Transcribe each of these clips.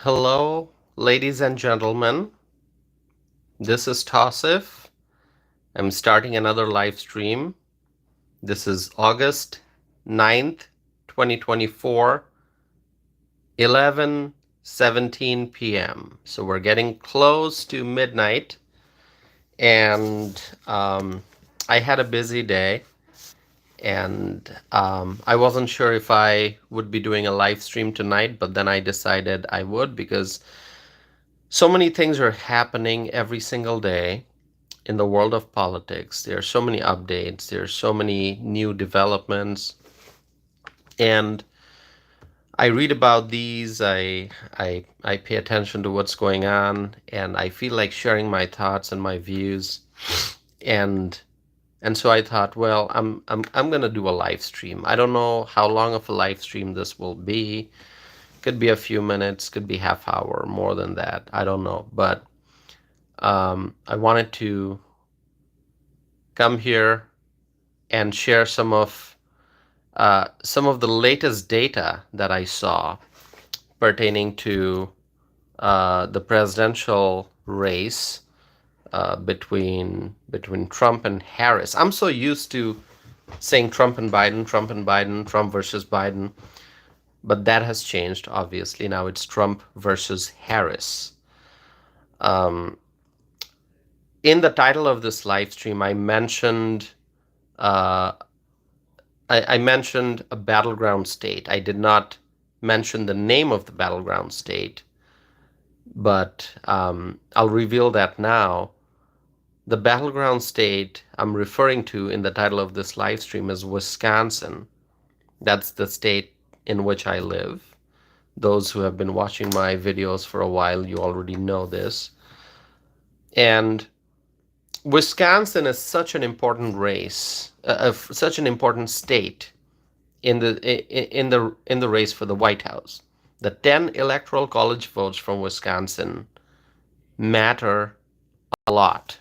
Hello, ladies and gentlemen. This is Tassif. I'm starting another live stream. This is August 9th, 2024, 11:17 p.m. So we're getting close to midnight, and I had a busy day, and I wasn't sure if I would be doing a live stream tonight, but then I decided I would because so many things are happening every single day in the world of politics. There are so many updates, there are so many new developments, and I read about these. I pay attention to what's going on, and I feel like sharing my thoughts and my views. And so I thought, well, I'm gonna do a live stream. I don't know how long of a live stream this will be. Could be a few minutes, could be half hour, more than that. I don't know, but I wanted to come here and share some of the latest data that I saw pertaining to the presidential race between Trump and Harris. I'm so used to saying Trump and Biden, Trump and Biden, Trump versus Biden, but that has changed. Obviously, now it's Trump versus Harris. In the title of this live stream, I mentioned uh, I mentioned a battleground state. I did not mention the name of the battleground state, but I'll reveal that now. The battleground state I'm referring to in the title of this live stream is Wisconsin. That's the state in which I live. Those who have been watching my videos for a while, you already know this. And Wisconsin is such an important race, such an important state in the race for the White House. The 10 electoral college votes from Wisconsin matter a lot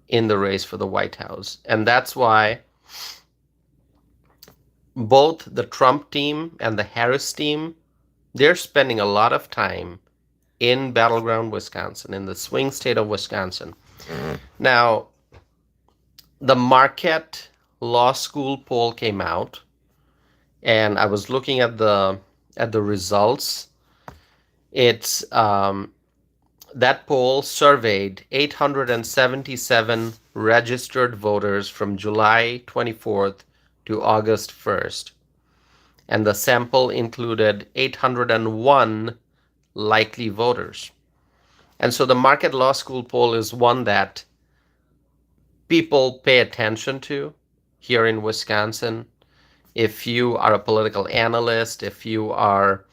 in the race for the White House, and that's why both the Trump team and the Harris team, they're spending a lot of time in battleground Wisconsin, in the swing state of Wisconsin. Now, the Marquette Law School poll came out, and I was looking at the results. It's that poll surveyed 877 registered voters from July 24th to August 1st, and the sample included 801 likely voters. And so the Marquette Law School poll is one that people pay attention to here in Wisconsin. If you are a political analyst, if you are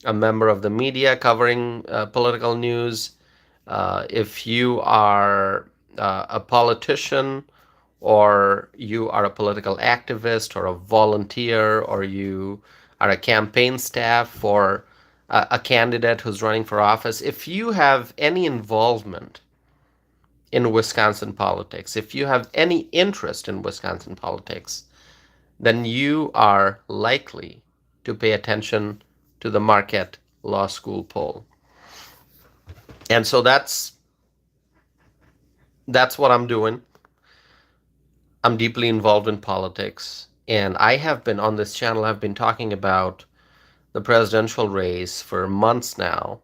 a member of the media covering political news, if you are a politician, or you are a political activist or a volunteer, or you are a campaign staff for a candidate who's running for office, if you have any involvement in Wisconsin politics, if you have any interest in Wisconsin politics, then you are likely to pay attention to the Marquette Law School poll. And so that's what I'm doing. I'm deeply involved in politics, and I have been on this channel, I've been talking about the presidential race for months now.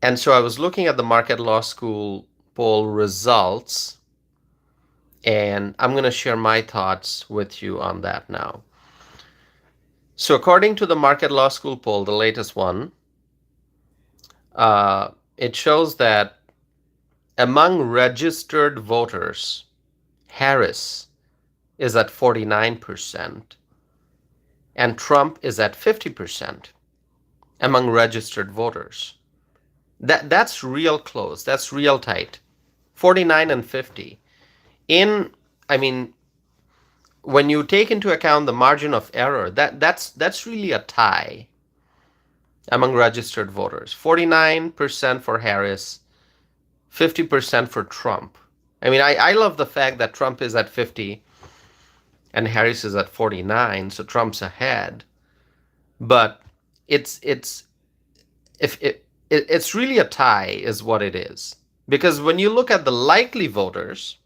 And so I was looking at the Marquette Law School poll results, and I'm going to share my thoughts with you on that now. So according to the Marquette Law School poll, the latest one, it shows that among registered voters, Harris is at 49%, and Trump is at 50% among registered voters. That's real close. That's real tight. 49 and 50. When you take into account the margin of error, that's really a tie among registered voters. 49% for Harris, 50% for Trump. I love the fact that Trump is at 50 and Harris is at 49, so Trump's ahead. But it's if it's really a tie is what it is. Because when you look at the likely voters,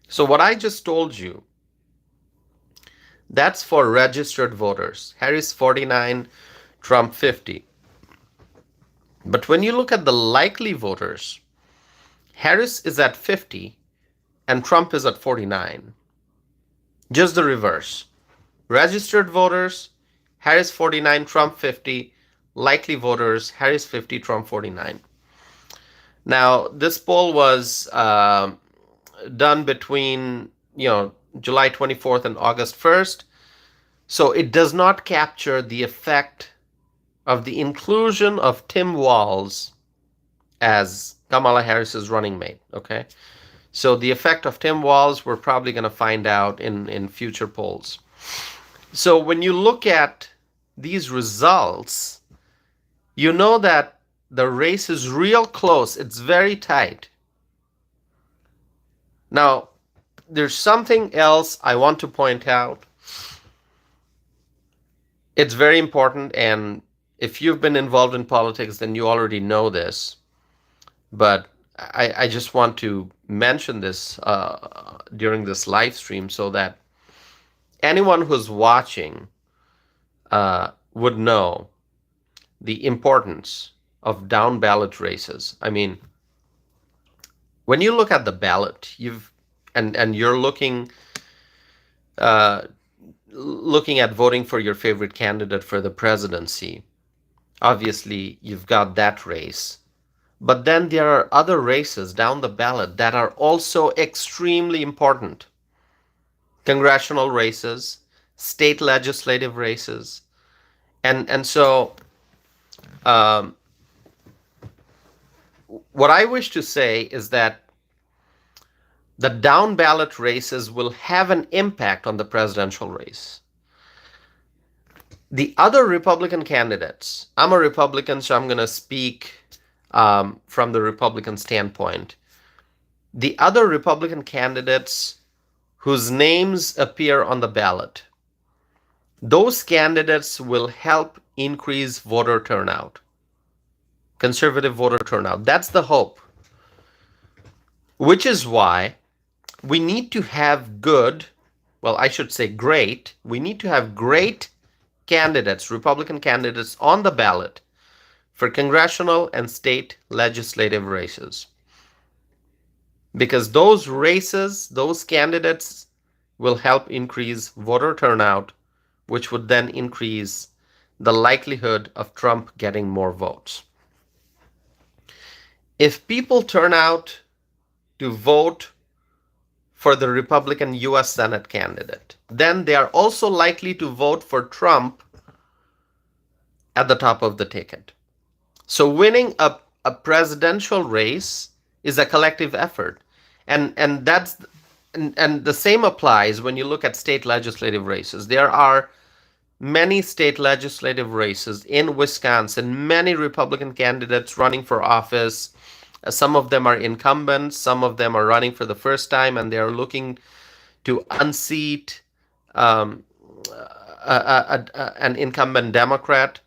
so what I just told you, that's for registered voters. Harris 49, Trump 50. But when you look at the likely voters, Harris is at 50 and Trump is at 49. Just the reverse. Registered voters, Harris 49, Trump 50. Likely voters, Harris 50, Trump 49. Now, this poll was done between, July 24th and August 1st. So it does not capture the effect of the inclusion of Tim Walz as Kamala Harris's running mate. Okay. So the effect of Tim Walz, we're probably going to find out in future polls. So when you look at these results, you know that the race is real close. It's very tight. Now, there's something else I want to point out. It's very important, and if you've been involved in politics, then you already know this. But I just want to mention this during this live stream so that anyone who's watching would know the importance of down ballot races. I mean, when you look at the ballot, you're looking at voting for your favorite candidate for the presidency. Obviously, you've got that race. But then there are other races down the ballot that are also extremely important. Congressional races, state legislative races. And so what I wish to say is that the down ballot races will have an impact on the presidential race. The other Republican candidates, I'm a Republican, so I'm going to speak from the Republican standpoint. The other Republican candidates whose names appear on the ballot, those candidates will help increase voter turnout, conservative voter turnout. That's the hope. Which is why we need to have great, we need to have great candidates, Republican candidates on the ballot for congressional and state legislative races. Because those races, those candidates will help increase voter turnout, which would then increase the likelihood of Trump getting more votes. If people turn out to vote for the Republican U.S. Senate candidate, then they are also likely to vote for Trump at the top of the ticket. So winning a presidential race is a collective effort. And the same applies when you look at state legislative races. There are many state legislative races in Wisconsin, many Republican candidates running for office. Some of them are incumbents, some of them are running for the first time, and they are looking to unseat an incumbent Democrat.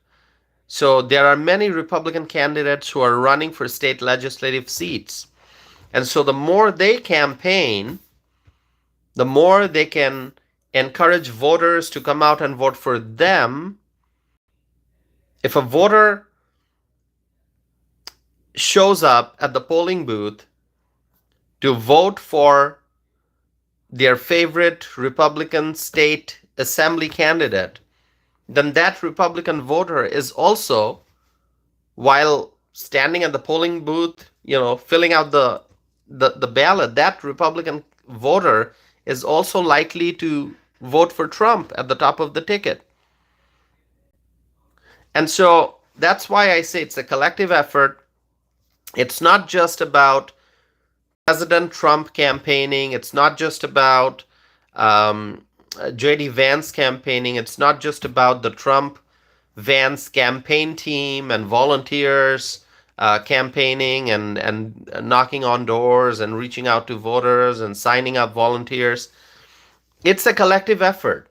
So there are many Republican candidates who are running for state legislative seats. And so the more they campaign, the more they can encourage voters to come out and vote for them. If a voter shows up at the polling booth to vote for their favorite Republican state assembly candidate, then that Republican voter is also, while standing at the polling booth, filling out the ballot, that Republican voter is also likely to vote for Trump at the top of the ticket. And so that's why I say it's a collective effort. It's not just about President Trump campaigning. It's not just about J.D. Vance campaigning. It's not just about the Trump-Vance campaign team and volunteers campaigning and knocking on doors and reaching out to voters and signing up volunteers. It's a collective effort.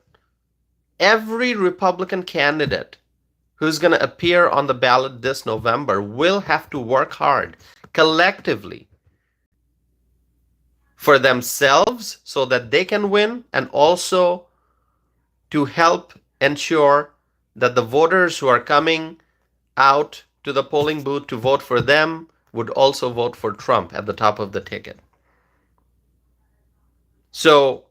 Every Republican candidate who's going to appear on the ballot this November will have to work hard collectively for themselves so that they can win, and also to help ensure that the voters who are coming out to the polling booth to vote for them would also vote for Trump at the top of the ticket. So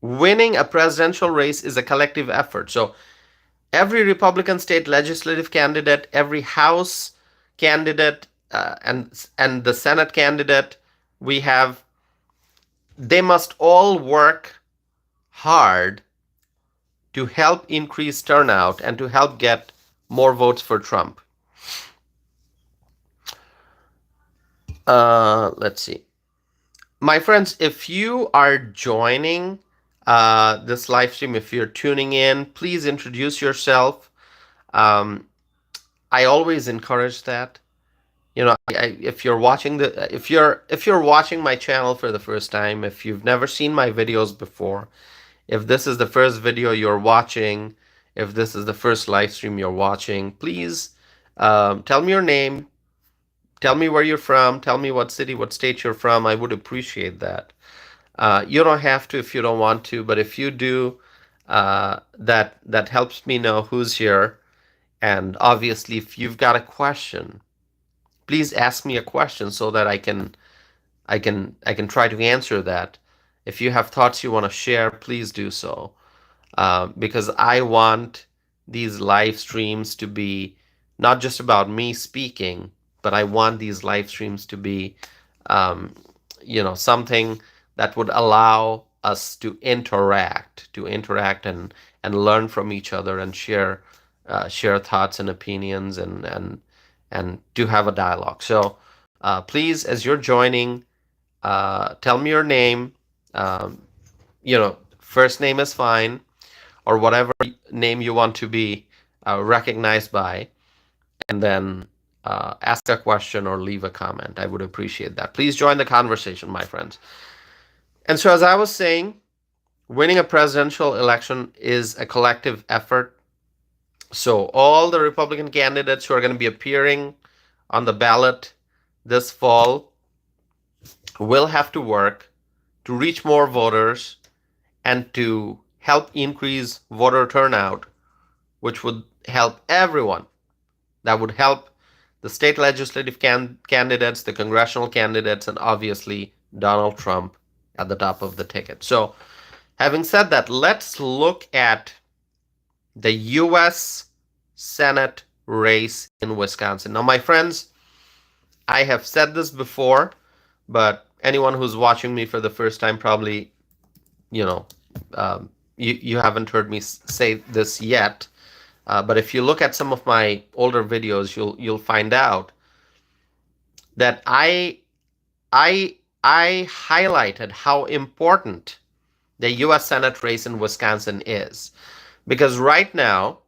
winning a presidential race is a collective effort. So every Republican state legislative candidate, every House candidate, and the Senate candidate we have, they must all work hard to help increase turnout and to help get more votes for Trump. Let's see. My friends, if you are joining this live stream, if you're tuning in, please introduce yourself. I always encourage that. If you're watching if you're watching my channel for the first time, if you've never seen my videos before, if this is the first video you're watching, if this is the first live stream you're watching, please tell me your name, tell me where you're from, tell me what city, what state you're from. I would appreciate that. You don't have to if you don't want to, but if you do, that helps me know who's here. And obviously, if you've got a question, please ask me a question so that I can try to answer that. If you have thoughts you want to share, please do so, because I want these live streams to be not just about me speaking, but I want these live streams to be, something that would allow us to interact and learn from each other and share thoughts and opinions and to have a dialogue. So please, as you're joining, tell me your name. First name is fine, or whatever name you want to be recognized by, and then ask a question or leave a comment. I would appreciate that. Please join the conversation, my friends. And so, as I was saying, winning a presidential election is a collective effort. So all the Republican candidates who are going to be appearing on the ballot this fall will have to work to reach more voters and to help increase voter turnout, which would help everyone. That would help the state legislative candidates, the congressional candidates, and obviously Donald Trump at the top of the ticket. So having said that, let's look at the U.S. Senate race in Wisconsin. Now, my friends, I have said this before, but anyone who's watching me for the first time probably, you haven't heard me say this yet. But if you look at some of my older videos, you'll find out that I highlighted how important the U.S. Senate race in Wisconsin is, because right now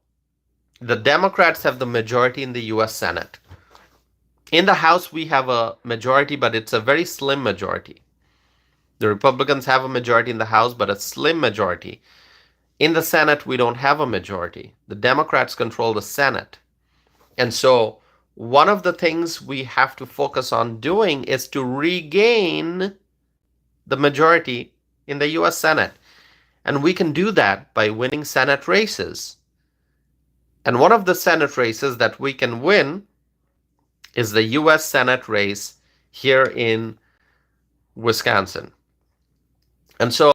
the Democrats have the majority in the U.S. Senate. In the House, we have a majority, but it's a very slim majority. The Republicans have a majority in the House, but a slim majority. In the Senate, we don't have a majority. The Democrats control the Senate. And so one of the things we have to focus on doing is to regain the majority in the U.S. Senate. And we can do that by winning Senate races. And one of the Senate races that we can win is the U.S. Senate race here in Wisconsin. And so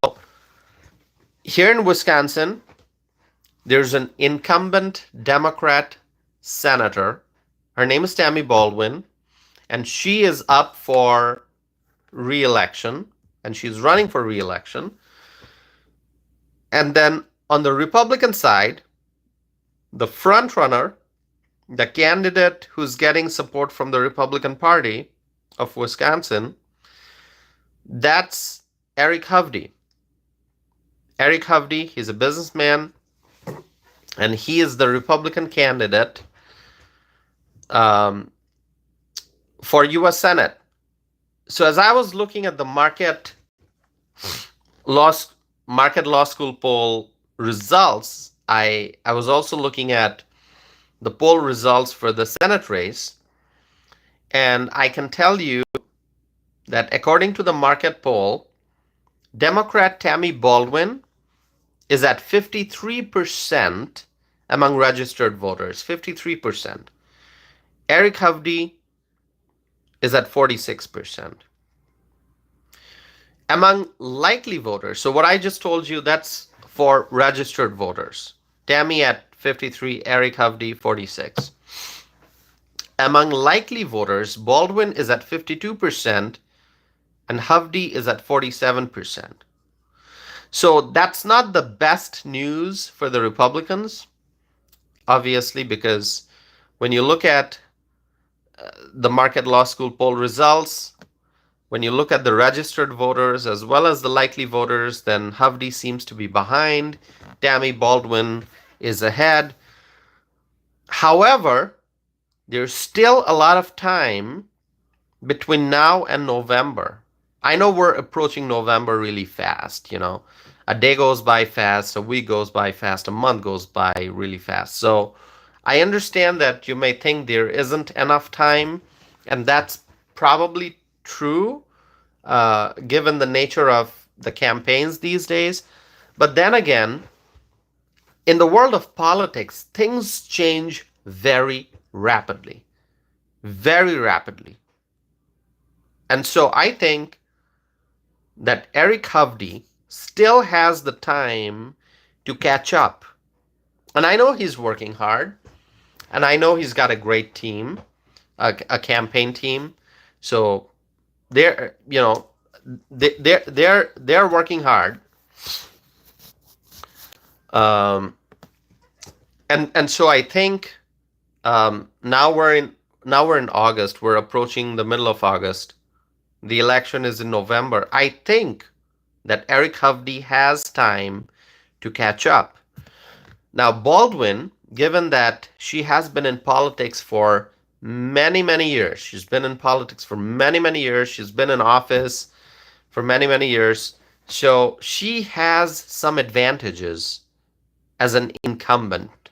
here in Wisconsin, there's an incumbent Democrat senator. Her name is Tammy Baldwin, and she is up for re-election, and she's running for re-election. And then on the Republican side, the front runner, the candidate who's getting support from the Republican Party of Wisconsin, that's Eric Hovde. Eric Hovde, he's a businessman, and he is the Republican candidate for U.S. Senate. So as I was looking at the Market Law School poll results, I was also looking at the poll results for the Senate race, and I can tell you that according to the market poll, Democrat Tammy Baldwin is at 53% among registered voters. 53%. Eric Hovde is at 46%. Among likely voters, so what I just told you, that's for registered voters. Tammy at 53, Eric Hovde 46. Among likely voters, Baldwin is at 52% and Hovde is at 47%. So that's not the best news for the Republicans, obviously, because when you look at the Market Law School poll results, when you look at the registered voters as well as the likely voters, then Hovde seems to be behind. Tammy Baldwin is ahead. However, there's still a lot of time between now and November. I know we're approaching November really fast, you know. A day goes by fast, a week goes by fast, a month goes by really fast. So I understand that you may think there isn't enough time, and that's probably true, given the nature of the campaigns these days. But then again, in the world of politics, things change very rapidly. Very rapidly. And so I think that Eric Hovde still has the time to catch up. And I know he's working hard. And I know he's got a great team, a campaign team. So they're, you know, they're working hard. And so I think now we're in August. We're approaching the middle of August. The election is in November. I think that Eric Hovde has time to catch up. Now, Baldwin, given that she has been in politics for many, many years, she's been in politics for many, many years, she's been in office for many, many years, so she has some advantages as an incumbent.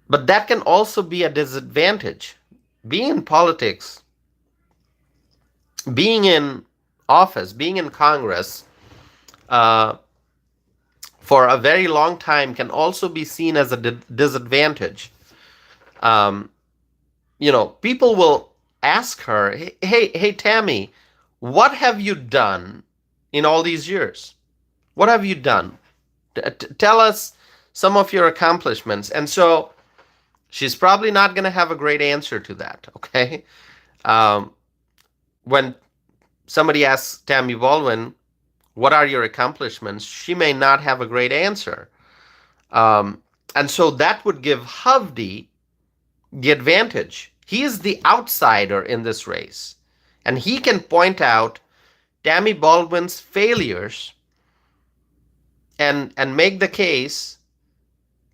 But that can also be a disadvantage. Being in politics, being in office, being in Congress for a very long time can also be seen as a disadvantage. You know, people will ask her, hey, Tammy, what have you done in all these years? What have you done? Tell us some of your accomplishments. And so she's probably not going to have a great answer to that, okay? When somebody asks Tammy Baldwin, what are your accomplishments? She may not have a great answer. And so that would give Hovde the advantage. He is the outsider in this race. And he can point out Tammy Baldwin's failures and make the case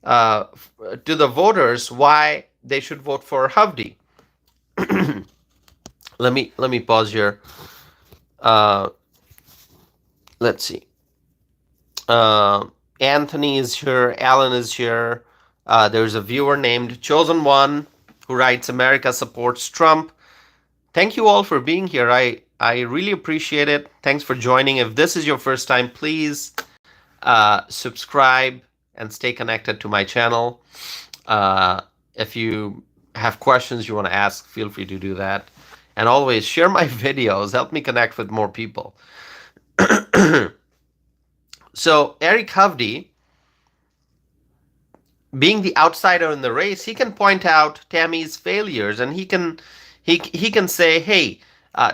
to the voters why they should vote for Hovde. Let me pause here. Let's see. Anthony is here. Alan is here. There's a viewer named Chosen One who writes, America supports Trump. Thank you all for being here. I really appreciate it. Thanks for joining. If this is your first time, please subscribe and stay connected to my channel. If you have questions you want to ask, feel free to do that. And always share my videos. Help me connect with more people. So Eric Hovde, being the outsider in the race, he can point out Tammy's failures, and he can say, hey,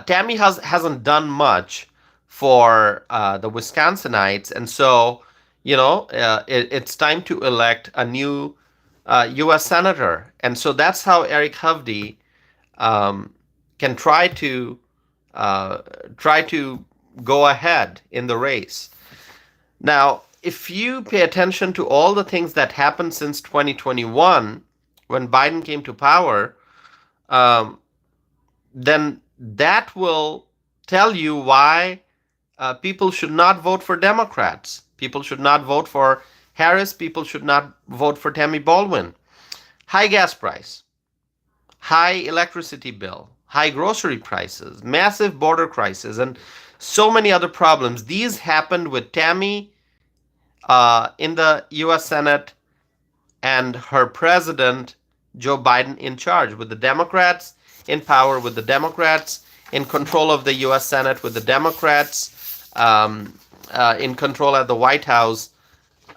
Tammy hasn't done much for the Wisconsinites, and so you know it's time to elect a new U.S. senator, and so that's how Eric Hovde can try to go ahead in the race. Now, if you pay attention to all the things that happened since 2021, when Biden came to power, then that will tell you why people should not vote for Democrats. People should not vote for Harris. People should not vote for Tammy Baldwin. high gas price, high electricity bill, high grocery prices, massive border crisis, and so many other problems. These happened with Tammy in the U.S. Senate and her president, Joe Biden, in charge, with the Democrats in power, with the Democrats in control of the U.S. Senate, with the Democrats in control at the White House.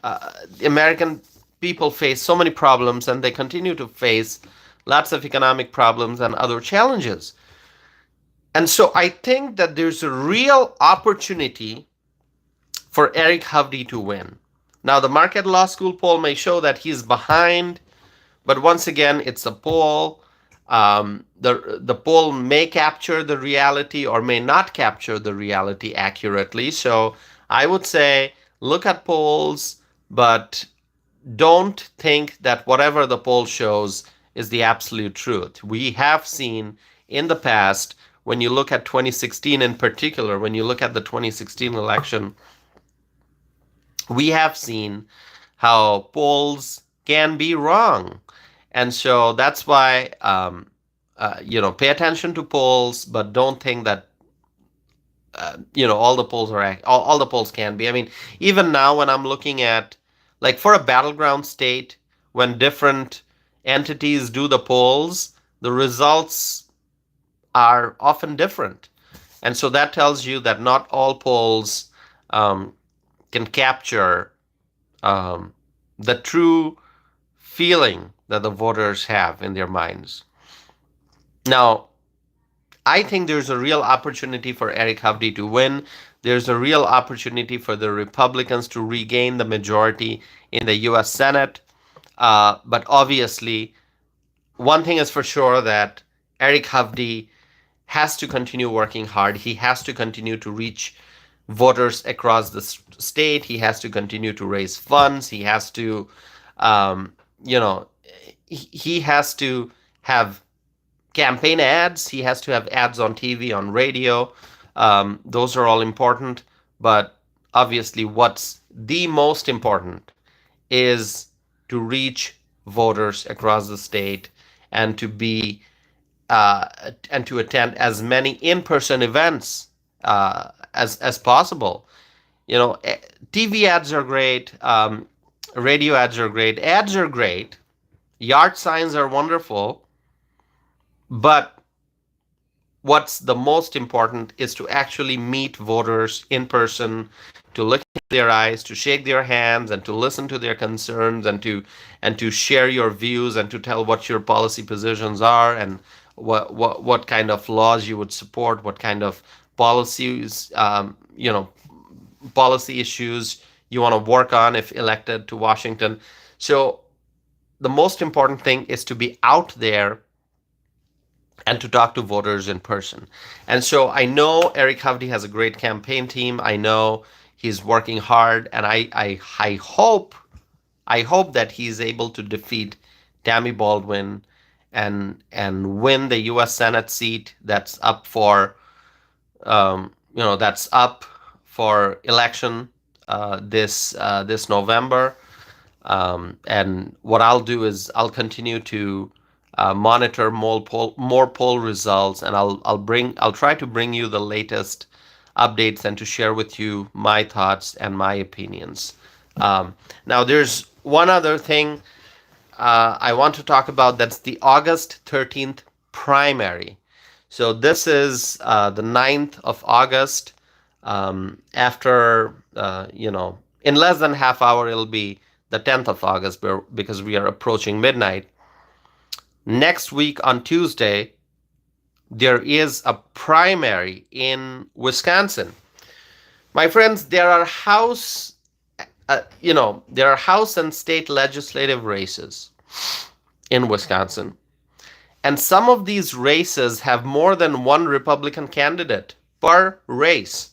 The American people face so many problems, and they continue to face lots of economic problems and other challenges. And so I think that there's a real opportunity for Eric Hovde to win. Now, the Marquette Law School poll may show that he's behind, but once again, it's a poll. The poll may capture the reality or may not capture the reality accurately. So I would say look at polls, but don't think that whatever the poll shows is the absolute truth. We have seen in the past, when you look at 2016 in particular, when you look at the 2016 election, we have seen how polls can be wrong. And so that's why, pay attention to polls, but don't think that, all the polls are, all the polls can be. I mean, even now when I'm looking at, like for a battleground state, when different entities do the polls, the results are often different. And so that tells you that not all polls can capture the true feeling that the voters have in their minds. Now, I think there's a real opportunity for Eric Hovde to win. There's a real opportunity for the Republicans to regain the majority in the U.S. Senate. But obviously, one thing is for sure that Eric Hovde has to continue working hard. He has to continue to reach voters across the state. He has to continue to raise funds. He has to, he has to have campaign ads. He has to have ads on TV, on radio. Those are all important. But obviously, what's the most important is to reach voters across the state and to be and to attend as many in-person events as possible. TV ads are great. Radio ads are great. Ads are great. Yard signs are wonderful. But what's the most important is to actually meet voters in person, to look in their eyes, to shake their hands, and to listen to their concerns, and to share your views, and to tell what your policy positions are, and what kind of laws you would support, what kind of policies, policy issues you want to work on if elected to Washington. So the most important thing is to be out there and to talk to voters in person. And so I know Eric Hovde has a great campaign team. I know he's working hard, and I hope that he's able to defeat Tammy Baldwin and win the U.S. Senate seat that's up for election this November. And what I'll do is I'll continue to monitor more poll results, and I'll try to bring you the latest updates and to share with you my thoughts and my opinions. Now, there's one other thing I want to talk about. That's the August 13th primary. So this is the 9th of August. After, in less than half hour, it'll be the 10th of August because we are approaching midnight. Next week on Tuesday, there is a primary in Wisconsin. My friends, there are House and state legislative races in Wisconsin. And some of these races have more than one Republican candidate per race.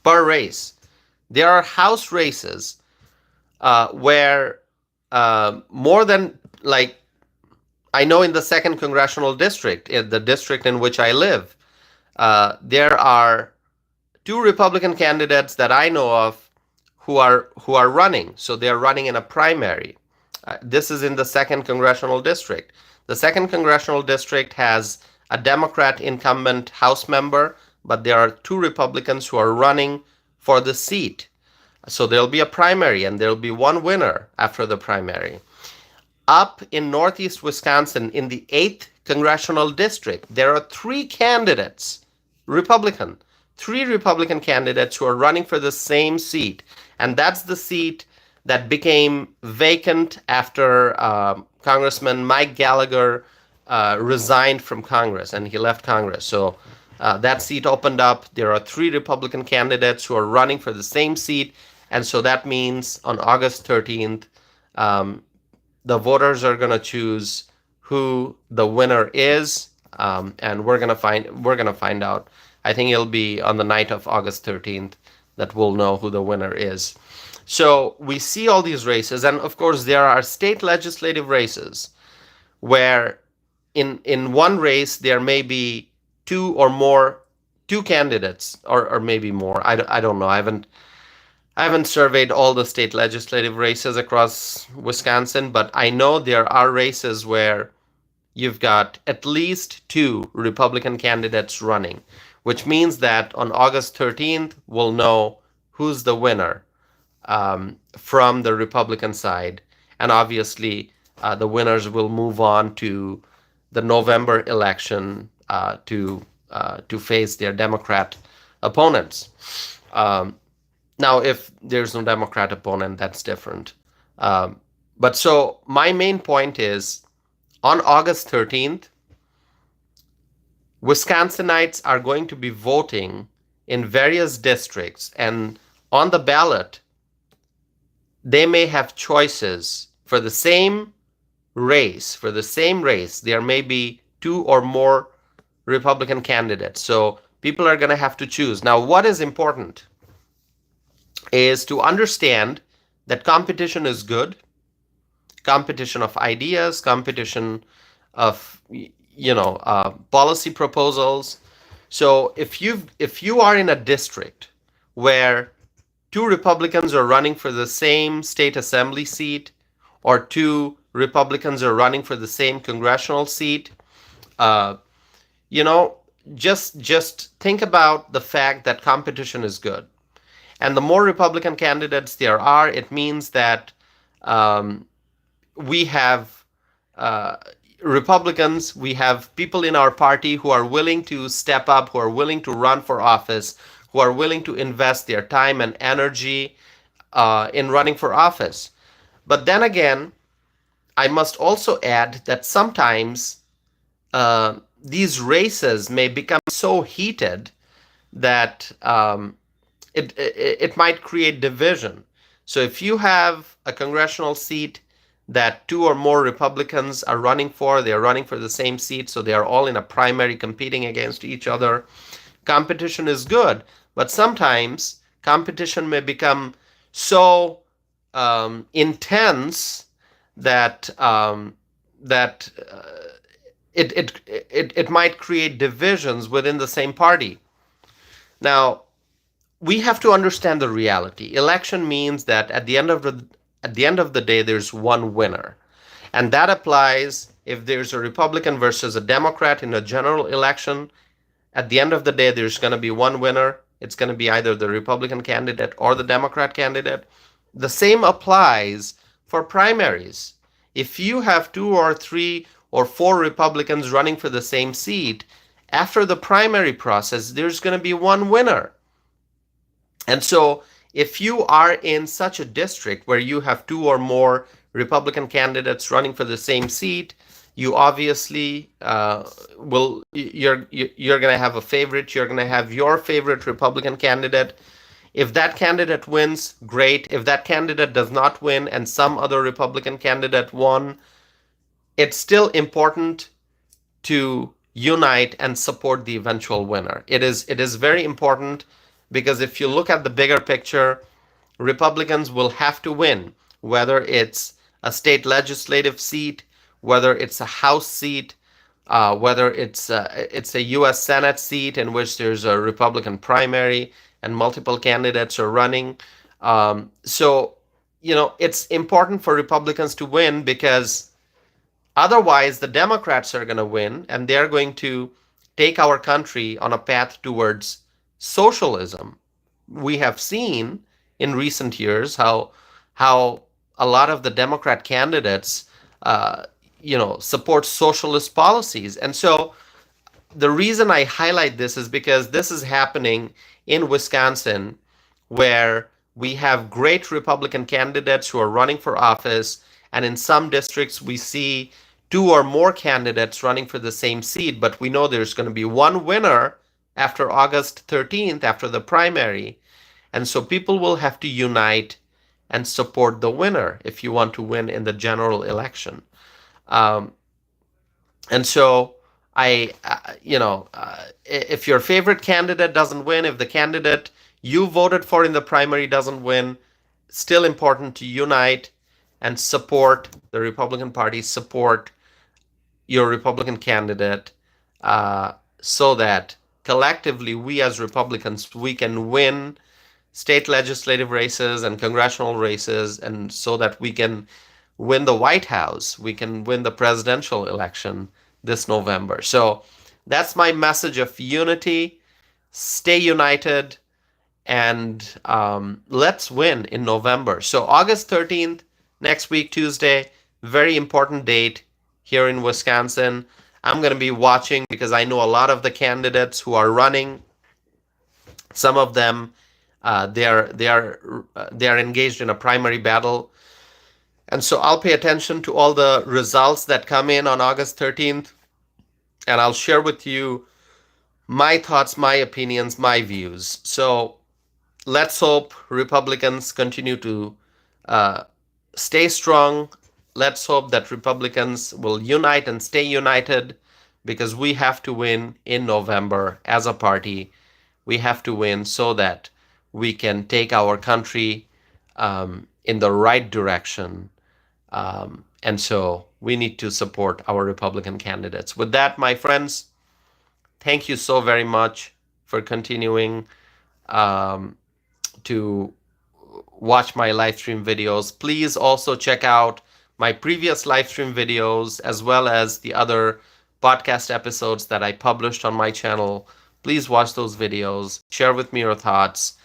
There are House races where more than, like, I know in the 2nd Congressional District, in the district in which I live, there are 2 Republican candidates that I know of who are running. So they are running in a primary. This is in the second congressional district. The second congressional district has a Democrat incumbent House member, but there are two Republicans who are running for the seat. So there'll be a primary and there'll be one winner after the primary. Up in northeast Wisconsin, in the 8th congressional district, there are three candidates, Republican, three Republican candidates who are running for the same seat. And that's the seat that became vacant after Congressman Mike Gallagher resigned from Congress and he left Congress. So that seat opened up. There are three Republican candidates who are running for the same seat. And so that means on August 13th, the voters are going to choose who the winner is, and we're going to find out. I think it'll be on the night of August 13th that we'll know who the winner is. So we see all these races, and of course there are state legislative races where in one race there may be two candidates or maybe more. I don't know. I haven't surveyed all the state legislative races across Wisconsin, but I know there are races where you've got at least two Republican candidates running, which means that on August 13th, we'll know who's the winner from the Republican side. And obviously, the winners will move on to the November election to face their Democrat opponents. Now, if there's no Democrat opponent, that's different. But so my main point is on August 13th, Wisconsinites are going to be voting in various districts, and on the ballot, they may have choices for the same race. For the same race, there may be two or more Republican candidates. So people are going to have to choose. Now, what is important is to understand that competition is good. Competition of ideas, competition of policy proposals. So if you are in a district where two Republicans are running for the same state assembly seat, or two Republicans are running for the same congressional seat, just think about the fact that competition is good. And the more Republican candidates there are, it means that we have Republicans, we have people in our party who are willing to step up, who are willing to run for office, who are willing to invest their time and energy in running for office. But then again, I must also add that sometimes these races may become so heated that it might create division. So if you have a congressional seat that two or more Republicans are running for, they're running for the same seat, so they are all in a primary competing against each other, competition is good. But sometimes competition may become so intense that it might create divisions within the same party. Now, we have to understand the reality. Election means that at the end of the day, there's one winner, and that applies if there's a Republican versus a Democrat in a general election. At the end of the day, there's going to be one winner. It's going to be either the Republican candidate or the Democrat candidate. The same applies for primaries. If you have two or three or four Republicans running for the same seat, after the primary process, there's going to be one winner. And so if you are in such a district where you have two or more Republican candidates running for the same seat, you obviously you're going to have a favorite. You're going to have your favorite Republican candidate. If that candidate wins, great. If that candidate does not win and some other Republican candidate won, it's still important to unite and support the eventual winner. It is very important, because if you look at the bigger picture, Republicans will have to win, whether it's a state legislative seat, whether it's a House seat, whether it's a U.S. Senate seat in which there's a Republican primary and multiple candidates are running. So it's important for Republicans to win because otherwise the Democrats are going to win and they're going to take our country on a path towards socialism. We have seen in recent years how a lot of the Democrat candidates, uh, support socialist policies, and so the reason I highlight this is because this is happening in Wisconsin, where we have great Republican candidates who are running for office, and in some districts we see two or more candidates running for the same seat, but we know there's going to be one winner after August 13th, after the primary. And so people will have to unite and support the winner if you want to win in the general election. Um, and so if your favorite candidate doesn't win, if the candidate you voted for in the primary doesn't win, still important to unite and support the Republican Party, support your Republican candidate, uh, so that collectively we as Republicans, we can win state legislative races and congressional races, and so that we can win the White House, we can win the presidential election this November. So that's my message of unity. Stay united, and let's win in November. So August 13th, next week, Tuesday, very important date here in Wisconsin. I'm going to be watching because I know a lot of the candidates who are running. Some of them, they are engaged in a primary battle, and so I'll pay attention to all the results that come in on August 13th, and I'll share with you my thoughts, my opinions, my views. So let's hope Republicans continue to uh, stay strong. Let's hope that Republicans will unite and stay united, because we have to win in November as a party. We have to win so that we can take our country in the right direction. And so we need to support our Republican candidates. With that, my friends, thank you so very much for continuing um, to watch my live stream videos. Please also check out my previous live stream videos as well as the other podcast episodes that I published on my channel. Please watch those videos. Share with me your thoughts.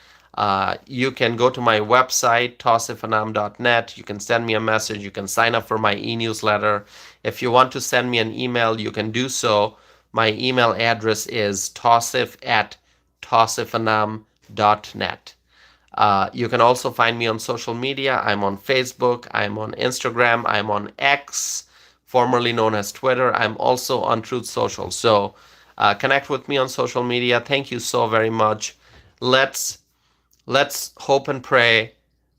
You can go to my website, tausifanam.net. You can send me a message. You can sign up for my e-newsletter. If you want to send me an email, you can do so. My email address is tausif@tausifanam.net. You can also find me on social media. I'm on Facebook, I'm on Instagram, I'm on X, formerly known as Twitter. I'm also on Truth Social. So connect with me on social media. Thank you so very much. Let's hope and pray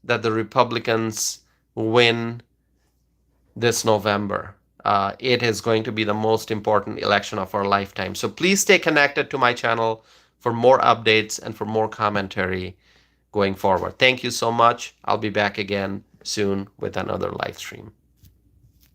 that the Republicans win this November. It is going to be the most important election of our lifetime. So please stay connected to my channel for more updates and for more commentary going forward. Thank you so much. I'll be back again soon with another live stream.